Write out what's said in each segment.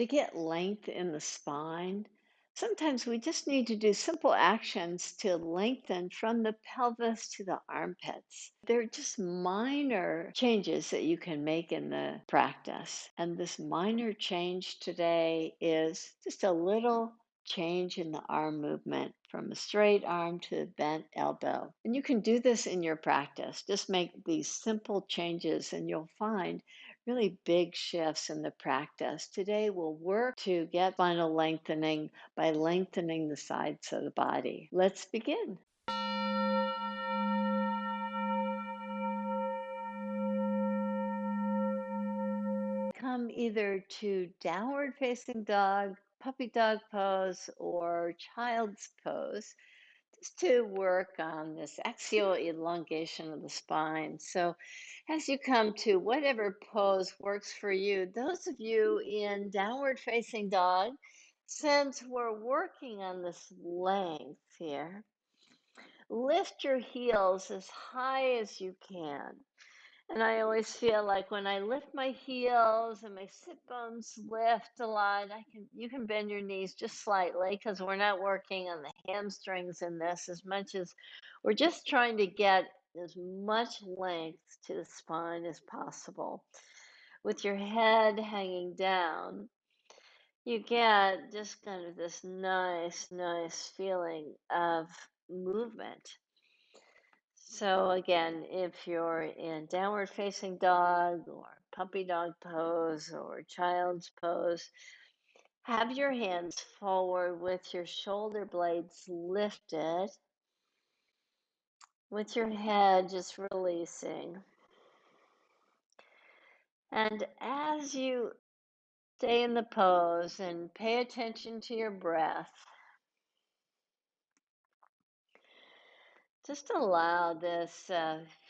To get length in the spine, sometimes we just need to do simple actions to lengthen from the pelvis to the armpits. They're just minor changes that you can make in the practice. And this minor change today is just a little change in the arm movement from a straight arm to a bent elbow. And you can do this in your practice. Just make these simple changes and you'll find really big shifts in the practice. Today, we'll work to get spinal lengthening by lengthening the sides of the body. Let's begin. Come either to downward facing dog, puppy dog pose, or child's pose, just to work on this axial elongation of the spine. So, as you come to whatever pose works for you, those of you in downward facing dog, since we're working on this length here, lift your heels as high as you can. And I always feel like when I lift my heels and my sit bones lift a lot, you can bend your knees just slightly because we're not working on the hamstrings in this as much as we're just trying to get as much length to the spine as possible. With your head hanging down, you get just kind of this nice feeling of movement. So again, if you're in downward facing dog or puppy dog pose or child's pose, have your hands forward with your shoulder blades lifted, with your head just releasing. And as you stay in the pose and pay attention to your breath, just allow this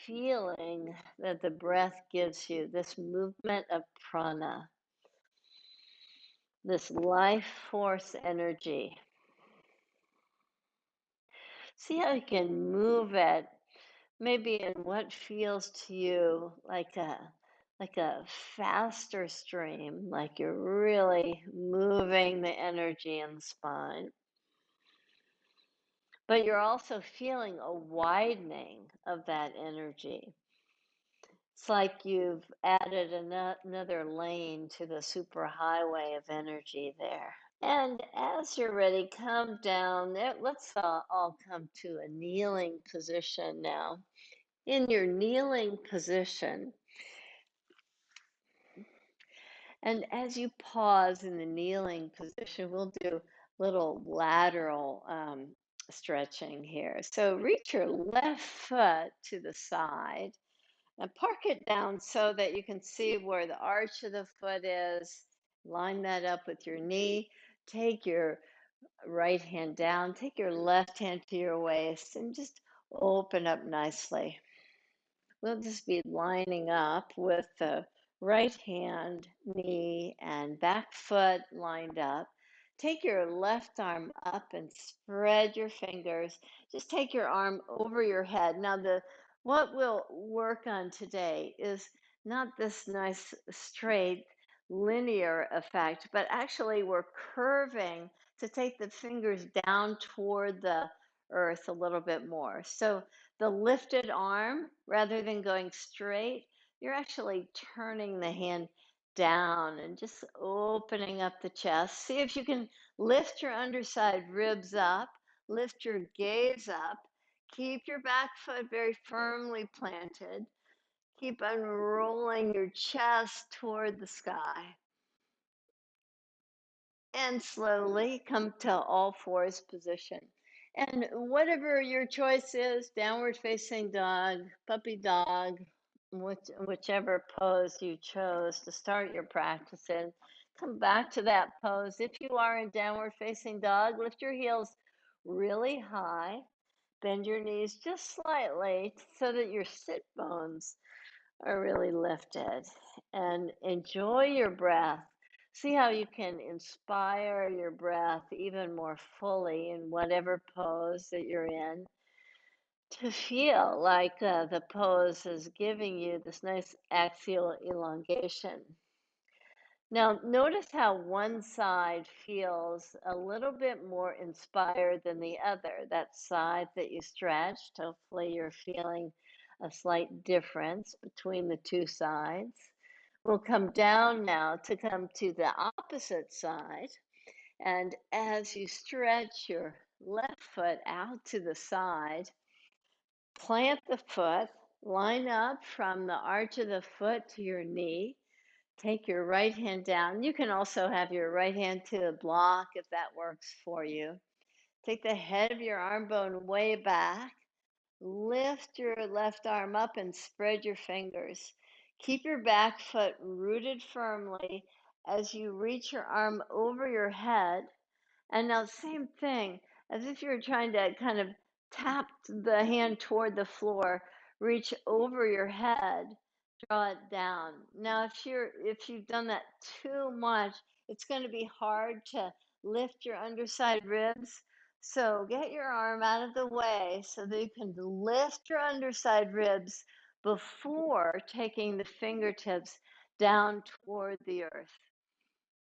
feeling that the breath gives you, this movement of prana, this life force energy. See how you can move it, maybe in what feels to you like a faster stream, like you're really moving the energy in the spine. But you're also feeling a widening of that energy. It's like you've added another lane to the superhighway of energy there. And as you're ready, come down. Let's all come to a kneeling position now. In your kneeling position, and as you pause in the kneeling position, we'll do little lateral stretching here. So reach your left foot to the side and park it down so that you can see where the arch of the foot is. Line that up with your knee. Take your right hand down, take your left hand to your waist, and just open up nicely. We'll just be lining up with the right hand, knee, and back foot lined up. Take your left arm up and spread your fingers. Just take your arm over your head. Now, what we'll work on today is not this nice straight linear effect, but actually we're curving to take the fingers down toward the earth a little bit more. So the lifted arm, rather than going straight, you're actually turning the hand down and just opening up the chest. See if you can lift your underside ribs up, lift your gaze up, keep your back foot very firmly planted, keep unrolling your chest toward the sky. And slowly come to all fours position. And whatever your choice is, downward facing dog, puppy dog, whichever pose you chose to start your practice in, come back to that pose. If you are in downward facing dog, lift your heels really high, bend your knees just slightly so that your sit bones are really lifted, and enjoy your breath. See how you can inspire your breath even more fully in whatever pose that you're in to feel like the pose is giving you this nice axial elongation. Now, notice how one side feels a little bit more inspired than the other. That side that you stretched, hopefully, you're feeling a slight difference between the two sides. We'll come down now to come to the opposite side. And as you stretch your left foot out to the side, plant the foot, line up from the arch of the foot to your knee. Take your right hand down. You can also have your right hand to the block if that works for you. Take the head of your arm bone way back. Lift your left arm up and spread your fingers. Keep your back foot rooted firmly as you reach your arm over your head. And now, same thing, as if you're trying to kind of tap the hand toward the floor, reach over your head, draw it down. Now, if you've done that too much, it's going to be hard to lift your underside ribs. So get your arm out of the way so that you can lift your underside ribs before taking the fingertips down toward the earth.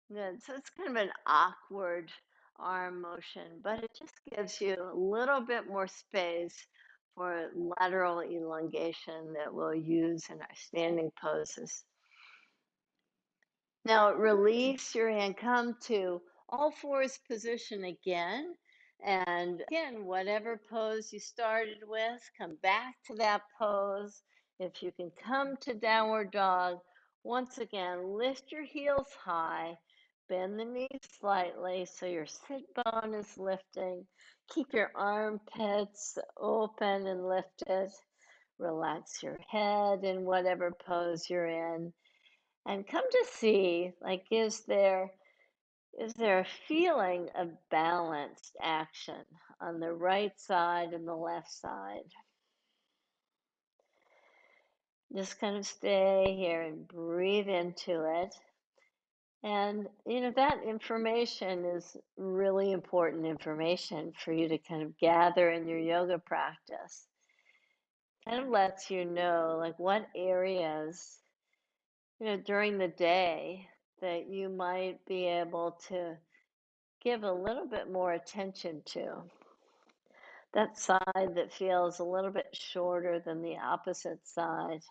Yeah, so it's kind of an awkward arm motion, but it just gives you a little bit more space for lateral elongation that we'll use in our standing poses. Now release your hand, come to all fours position again. And again, whatever pose you started with, come back to that pose. If you can come to downward dog, once again, lift your heels high, bend the knees slightly so your sit bone is lifting. Keep your armpits open and lifted. Relax your head in whatever pose you're in. And come to see, like, is there a feeling of balanced action on the right side and the left side? Just kind of stay here and breathe into it. And, that information is really important information for you to kind of gather in your yoga practice. Kind of lets you know, like, what areas during the day that you might be able to give a little bit more attention to. That side that feels a little bit shorter than the opposite side.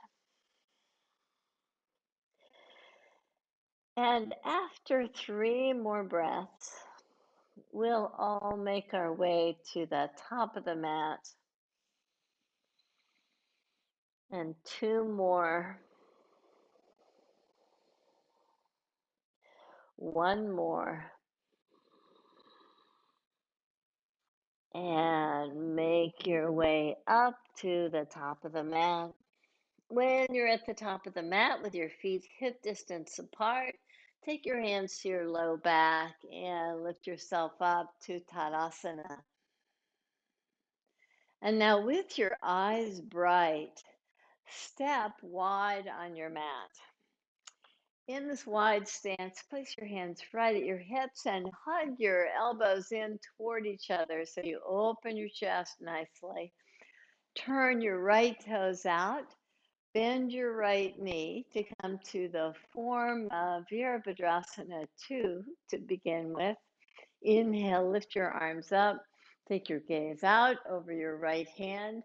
And after 3 more breaths, we'll all make our way to the top of the mat. And 2 more. 1 more. And make your way up to the top of the mat. When you're at the top of the mat with your feet hip distance apart, take your hands to your low back and lift yourself up to Tadasana. And now, with your eyes bright, step wide on your mat. In this wide stance, place your hands right at your hips and hug your elbows in toward each other so you open your chest nicely. Turn your right toes out. Bend your right knee to come to the form of Virabhadrasana 2 to begin with. Inhale, lift your arms up. Take your gaze out over your right hand.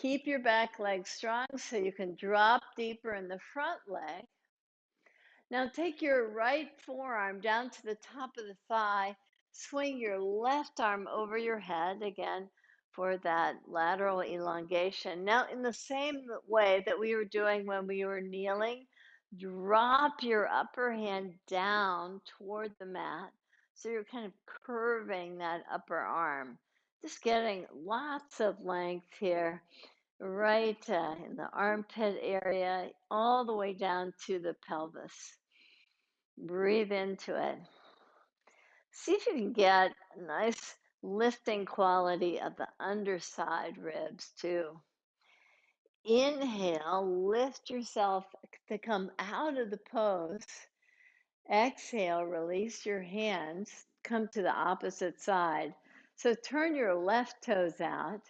Keep your back leg strong so you can drop deeper in the front leg. Now take your right forearm down to the top of the thigh. Swing your left arm over your head again for that lateral elongation. Now, in the same way that we were doing when we were kneeling, drop your upper hand down toward the mat. So you're kind of curving that upper arm. Just getting lots of length here, right in the armpit area, all the way down to the pelvis. Breathe into it. See if you can get a nice lifting quality of the underside ribs too. Inhale, lift yourself to come out of the pose. Exhale, release your hands, come to the opposite side. So turn your left toes out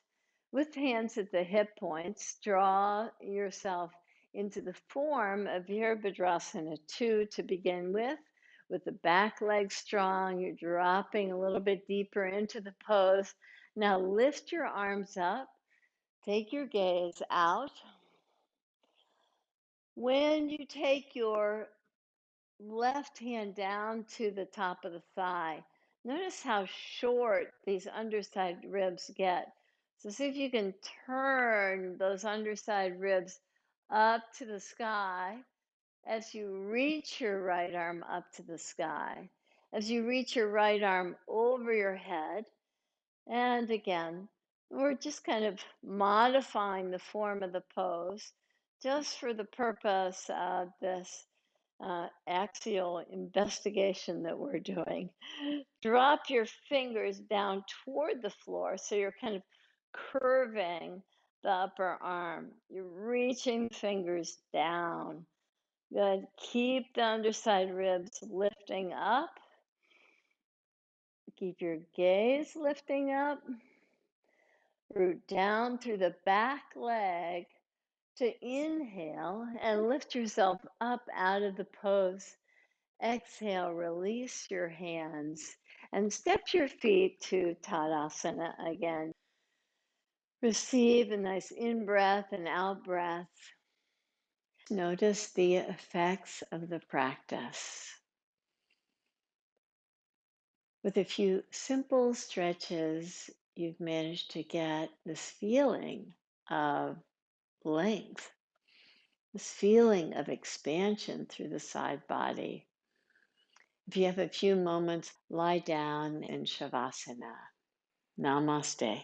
with hands at the hip points. Draw yourself into the form of Virabhadrasana 2 to begin with the back leg strong. You're dropping a little bit deeper into the pose. Now lift your arms up, take your gaze out. When you take your left hand down to the top of the thigh, notice how short these underside ribs get. So see if you can turn those underside ribs up to the sky as you reach your right arm up to the sky, as you reach your right arm over your head. And again, we're just kind of modifying the form of the pose just for the purpose of this axial investigation that we're doing. Drop your fingers down toward the floor so you're kind of curving the upper arm. You're reaching the fingers down. Good. Keep the underside ribs lifting up. Keep your gaze lifting up. Root down through the back leg to inhale and lift yourself up out of the pose. Exhale, release your hands and step your feet to Tadasana again. Receive a nice in-breath and out-breath. Notice the effects of the practice. With a few simple stretches, you've managed to get this feeling of length, this feeling of expansion through the side body. If you have a few moments, lie down in Shavasana. Namaste.